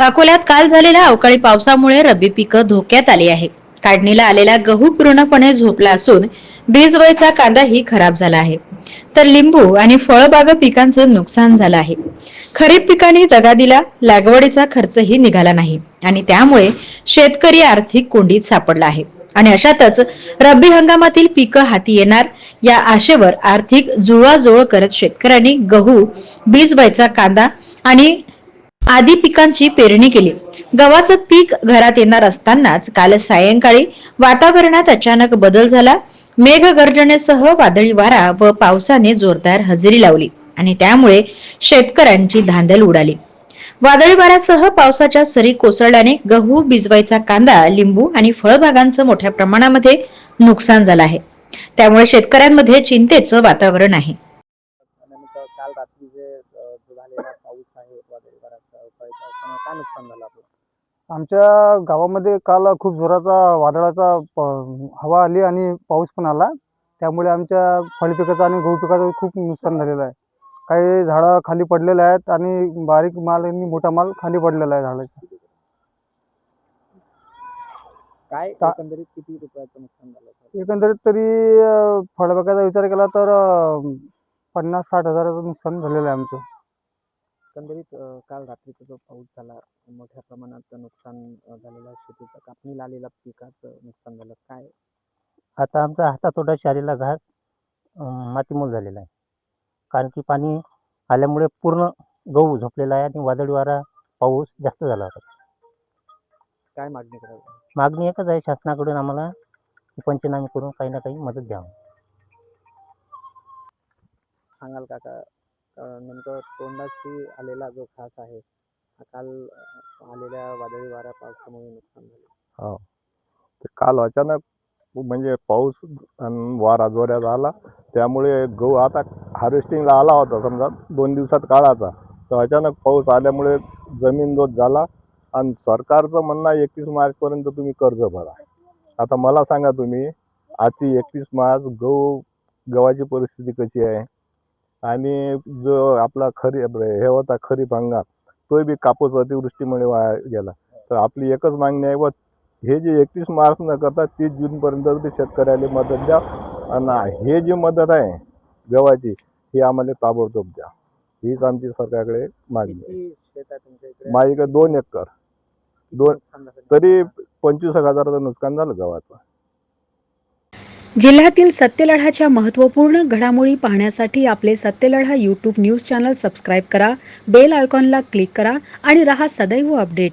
अकोल्यात काल झालेल्या अवकाळी पावसामुळे रब्बी पिकं धोक्यात आली आहे. काढणीला आलेला गहू पूर्णपणे झोपला असून बीजवळचा कांदाही खराब झाला आहे. तर लिंबू आणि फळबाग पिकांचं नुकसान झालं आहे. खरीप पिकांनी दगा दिला, लागवडीचा खर्चही निघाला नाही आणि त्यामुळे शेतकरी आर्थिक कोंडीत सापडला आहे. आणि अशातच रब्बी हंगामातील पिकं हाती येणार या आशेवर आर्थिक जुळवाजुळव करत शेतकऱ्यांनी गहू, बीजवळचा कांदा आणि आदी पिकांची पेरणी केली. गव्हाचं पीक घरात येणार असतानाच काल सायंकाळी वातावरणात अचानक बदल झाला. मेघगर्जनेसह वादळी वारा व पावसाने जोरदार हजेरी लावली आणि त्यामुळे शेतकऱ्यांची धांदल उडाली. वादळी वाऱ्यासह पावसाच्या सरी कोसळल्याने गहू, भिजवायचा कांदा, लिंबू आणि फळबागांचं मोठ्या प्रमाणामध्ये नुकसान झालं आहे. त्यामुळे शेतकऱ्यांमध्ये चिंतेचं वातावरण आहे. नेमकं काल रात्री जो झालेला पाऊस आहे वादळी वाऱ्याचा अवकाळी पावसाने काय नुकसान झालं आपलं? आमच्या गावामध्ये काल खूप जोराचा वादळाचा हवा आली आणि पाऊस पण आला. त्यामुळे आमच्या फळ पिकाचं आणि गहू पिकाचं खूप नुकसान झालेलं आहे. काही झाडं खाली पडलेले आहेत आणि बारीक माल आणि मोठा माल खाली पडलेला आहे झाडाचा. काय एकंदरीत किती रुपयाचं नुकसान झालं सर? एकंदरीत तरी फळबागाचा विचार केला तर 50-60 हजाराचं नुकसान झालेलं आहे आमचं. एकंदरीत काल रात्रीचा जो पाऊस झाला मोठ्या प्रमाणात नुकसान झालेलं शेतीचं, कापणीला आलेल्या पिकाचं नुकसान झालं. काय आता आमचा हातातोंडाशी आलेला घास मातीमोल झालेला आहे. कारण की पाणी आल्यामुळे पूर्ण गहू झोपलेला आहे आणि वादळी वारा पाऊस जास्त झाला होता. काय मागणी करावी? मागणी एकच आहे, शासनाकडून आम्हाला पंचनामे करून काही ना काही मदत द्यावं. सांगाल काका, नेमकं तोंडाशी आलेला जो घास आहे हा काल आलेल्या वादळी वाऱ्या पावसामुळे नुकसान झालं. हो, ते काल अचानक म्हणजे पाऊस आणि वारा जोरात आला, त्यामुळे गहू आता हार्वेस्टिंगला आला होता समजा 2 दिवसात काढायचा, तर अचानक पाऊस आल्यामुळे जमीनदोस्त झाला आणि सरकारचं म्हणणं आहे 31 मार्चपर्यंत तुम्ही कर्ज भरा. आता मला सांगा तुम्ही, आजची 31 मार्च गव्हाची परिस्थिती कशी आहे आणि जो आपला हे होता खरीप हंगाम, तोही बी कापूस अतिवृष्टीमुळे वाया गेला. तर आपली एकच मागणी आहे, व हे जे 31 मार्च न करता 30 जूनपर्यंत बी शेतकऱ्याला मदत द्या आणि हे जी मदत आहे गव्हाची ही आम्हाला ताबडतोब द्या. हीच आमची सरकारकडे मागणी आहे. किती शेत आहे तुमच्या इकडे? माझ्याकडे 2 एकर, नुकसान झालं? तरी 25,000चं नुकसान झालं गव्हाचं. जिल्ह्यातील सत्यलढाच्या महत्त्वपूर्ण घडामोडी पाहण्यासाठी आपले Satyaladha YouTube news channel subscribe करा, बेल आयकॉनला क्लिक करा आणि रहा सदैव अपडेट.